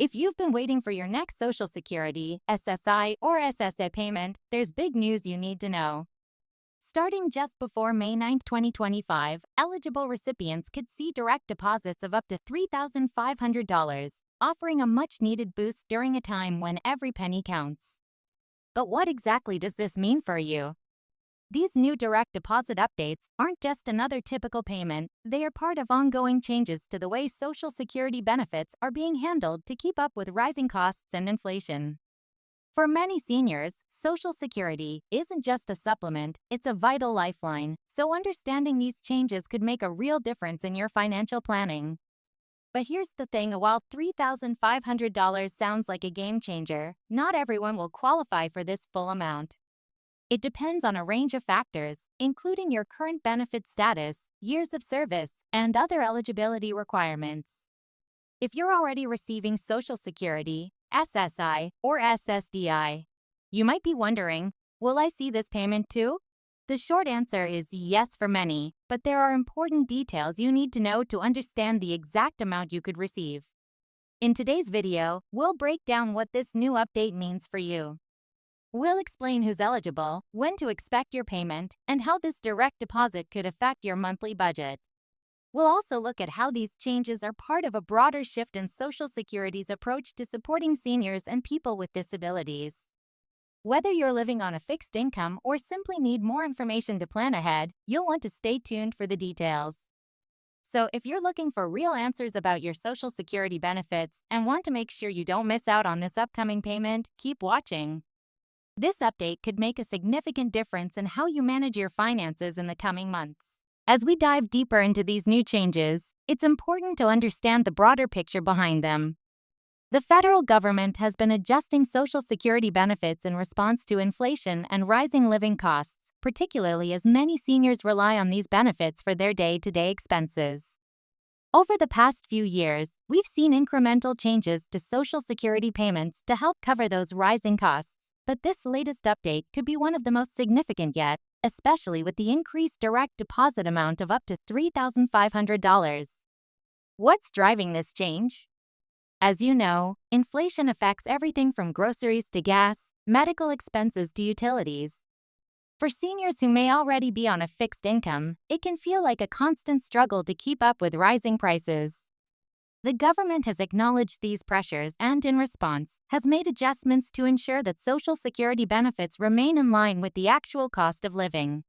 If you've been waiting for your next Social Security, SSI, or SSA payment, there's big news you need to know. Starting just before May 9, 2025, eligible recipients could see direct deposits of up to $3,500, offering a much-needed boost during a time when every penny counts. But what exactly does this mean for you? These new direct deposit updates aren't just another typical payment, they are part of ongoing changes to the way Social Security benefits are being handled to keep up with rising costs and inflation. For many seniors, Social Security isn't just a supplement, it's a vital lifeline, so understanding these changes could make a real difference in your financial planning. But here's the thing, while $3,500 sounds like a game changer, not everyone will qualify for this full amount. It depends on a range of factors, including your current benefit status, years of service, and other eligibility requirements. If you're already receiving Social Security, SSI, or SSDI, you might be wondering, will I see this payment too? The short answer is yes for many, but there are important details you need to know to understand the exact amount you could receive. In today's video, we'll break down what this new update means for you. We'll explain who's eligible, when to expect your payment, and how this direct deposit could affect your monthly budget. We'll also look at how these changes are part of a broader shift in Social Security's approach to supporting seniors and people with disabilities. Whether you're living on a fixed income or simply need more information to plan ahead, you'll want to stay tuned for the details. So if you're looking for real answers about your Social Security benefits and want to make sure you don't miss out on this upcoming payment, keep watching. This update could make a significant difference in how you manage your finances in the coming months. As we dive deeper into these new changes, it's important to understand the broader picture behind them. The federal government has been adjusting Social Security benefits in response to inflation and rising living costs, particularly as many seniors rely on these benefits for their day-to-day expenses. Over the past few years, we've seen incremental changes to Social Security payments to help cover those rising costs, but this latest update could be one of the most significant yet, especially with the increased direct deposit amount of up to $3,500. What's driving this change? As you know, inflation affects everything from groceries to gas, medical expenses to utilities. For seniors who may already be on a fixed income, it can feel like a constant struggle to keep up with rising prices. The government has acknowledged these pressures and, in response, has made adjustments to ensure that Social Security benefits remain in line with the actual cost of living.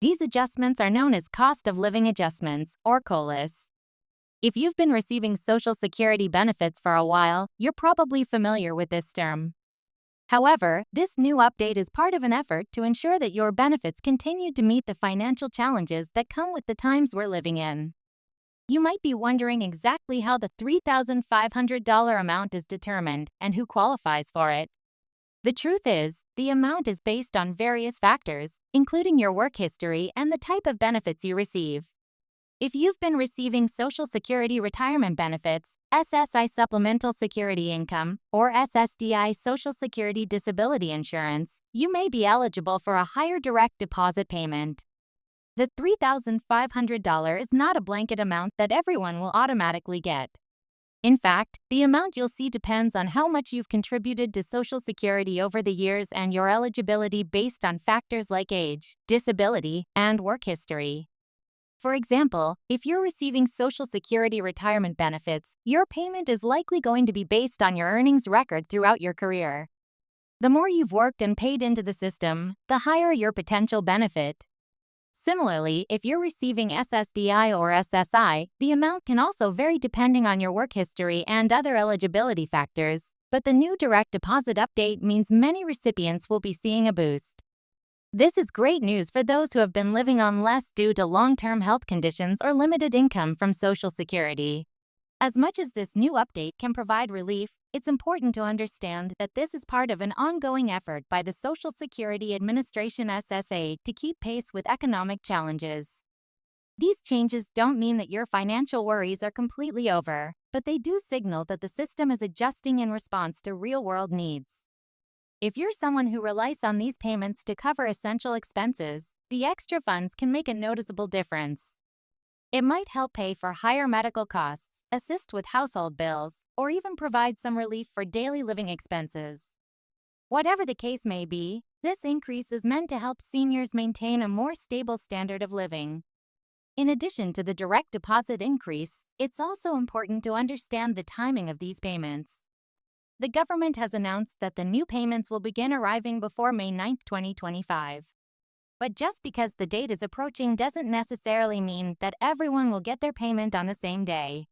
These adjustments are known as cost of living adjustments, or COLAs. If you've been receiving Social Security benefits for a while, you're probably familiar with this term. However, this new update is part of an effort to ensure that your benefits continue to meet the financial challenges that come with the times we're living in. You might be wondering exactly how the $3,500 amount is determined and who qualifies for it. The truth is, the amount is based on various factors, including your work history and the type of benefits you receive. If you've been receiving Social Security retirement benefits, SSI supplemental security income, or SSDI Social Security disability insurance, you may be eligible for a higher direct deposit payment. The $3,500 is not a blanket amount that everyone will automatically get. In fact, the amount you'll see depends on how much you've contributed to Social Security over the years and your eligibility based on factors like age, disability, and work history. For example, if you're receiving Social Security retirement benefits, your payment is likely going to be based on your earnings record throughout your career. The more you've worked and paid into the system, the higher your potential benefit. Similarly, if you're receiving SSDI or SSI, the amount can also vary depending on your work history and other eligibility factors, but the new direct deposit update means many recipients will be seeing a boost. This is great news for those who have been living on less due to long-term health conditions or limited income from Social Security. As much as this new update can provide relief, it's important to understand that this is part of an ongoing effort by the Social Security Administration (SSA) to keep pace with economic challenges. These changes don't mean that your financial worries are completely over, but they do signal that the system is adjusting in response to real-world needs. If you're someone who relies on these payments to cover essential expenses, the extra funds can make a noticeable difference. It might help pay for higher medical costs, assist with household bills, or even provide some relief for daily living expenses. Whatever the case may be, this increase is meant to help seniors maintain a more stable standard of living. In addition to the direct deposit increase, it's also important to understand the timing of these payments. The government has announced that the new payments will begin arriving before May 9, 2025. But just because the date is approaching doesn't necessarily mean that everyone will get their payment on the same day.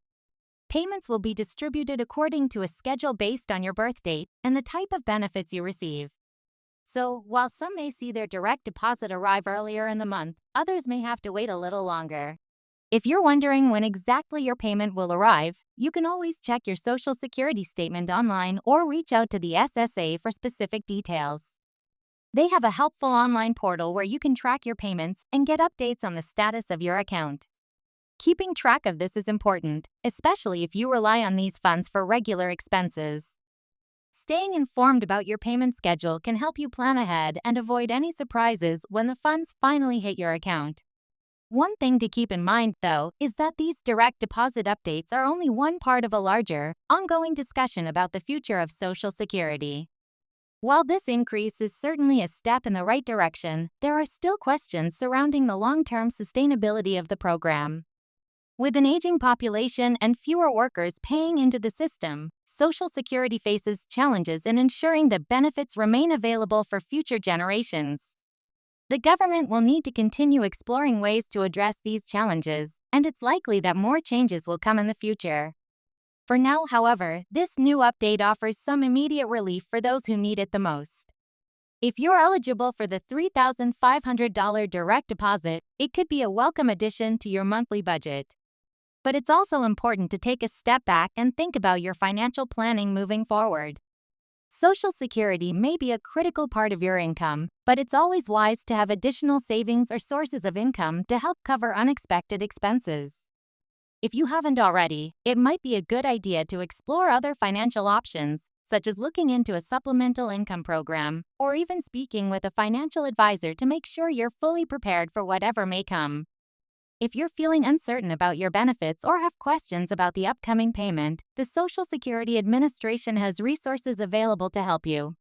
Payments will be distributed according to a schedule based on your birth date and the type of benefits you receive. So, while some may see their direct deposit arrive earlier in the month, others may have to wait a little longer. If you're wondering when exactly your payment will arrive, you can always check your Social Security statement online or reach out to the SSA for specific details. They have a helpful online portal where you can track your payments and get updates on the status of your account. Keeping track of this is important, especially if you rely on these funds for regular expenses. Staying informed about your payment schedule can help you plan ahead and avoid any surprises when the funds finally hit your account. One thing to keep in mind, though, is that these direct deposit updates are only one part of a larger, ongoing discussion about the future of Social Security. While this increase is certainly a step in the right direction, there are still questions surrounding the long-term sustainability of the program. With an aging population and fewer workers paying into the system, Social Security faces challenges in ensuring that benefits remain available for future generations. The government will need to continue exploring ways to address these challenges, and it's likely that more changes will come in the future. For now, however, this new update offers some immediate relief for those who need it the most. If you're eligible for the $3,500 direct deposit, it could be a welcome addition to your monthly budget. But it's also important to take a step back and think about your financial planning moving forward. Social Security may be a critical part of your income, but it's always wise to have additional savings or sources of income to help cover unexpected expenses. If you haven't already, it might be a good idea to explore other financial options, such as looking into a supplemental income program, or even speaking with a financial advisor to make sure you're fully prepared for whatever may come. If you're feeling uncertain about your benefits or have questions about the upcoming payment, the Social Security Administration has resources available to help you.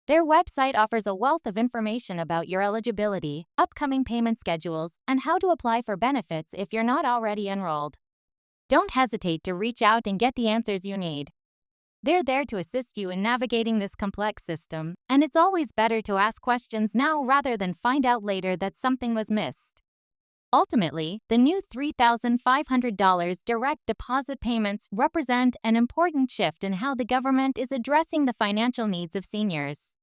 Their website offers a wealth of information about your eligibility, upcoming payment schedules, and how to apply for benefits if you're not already enrolled. Don't hesitate to reach out and get the answers you need. They're there to assist you in navigating this complex system, and it's always better to ask questions now rather than find out later that something was missed. Ultimately, the new $3,500 direct deposit payments represent an important shift in how the government is addressing the financial needs of seniors.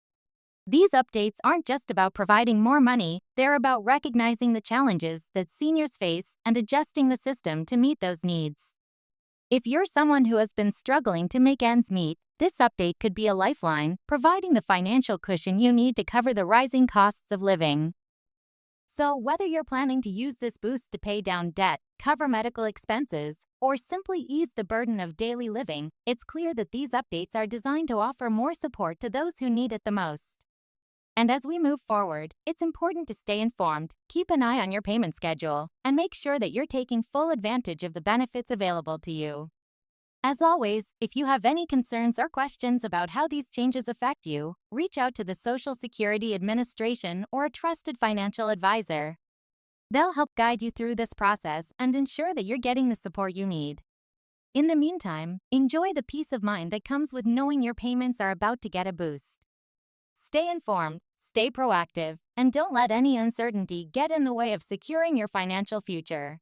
These updates aren't just about providing more money, they're about recognizing the challenges that seniors face and adjusting the system to meet those needs. If you're someone who has been struggling to make ends meet, this update could be a lifeline, providing the financial cushion you need to cover the rising costs of living. So, whether you're planning to use this boost to pay down debt, cover medical expenses, or simply ease the burden of daily living, it's clear that these updates are designed to offer more support to those who need it the most. And as we move forward, it's important to stay informed, keep an eye on your payment schedule, and make sure that you're taking full advantage of the benefits available to you. As always, if you have any concerns or questions about how these changes affect you, reach out to the Social Security Administration or a trusted financial advisor. They'll help guide you through this process and ensure that you're getting the support you need. In the meantime, enjoy the peace of mind that comes with knowing your payments are about to get a boost. Stay informed, stay proactive, and don't let any uncertainty get in the way of securing your financial future.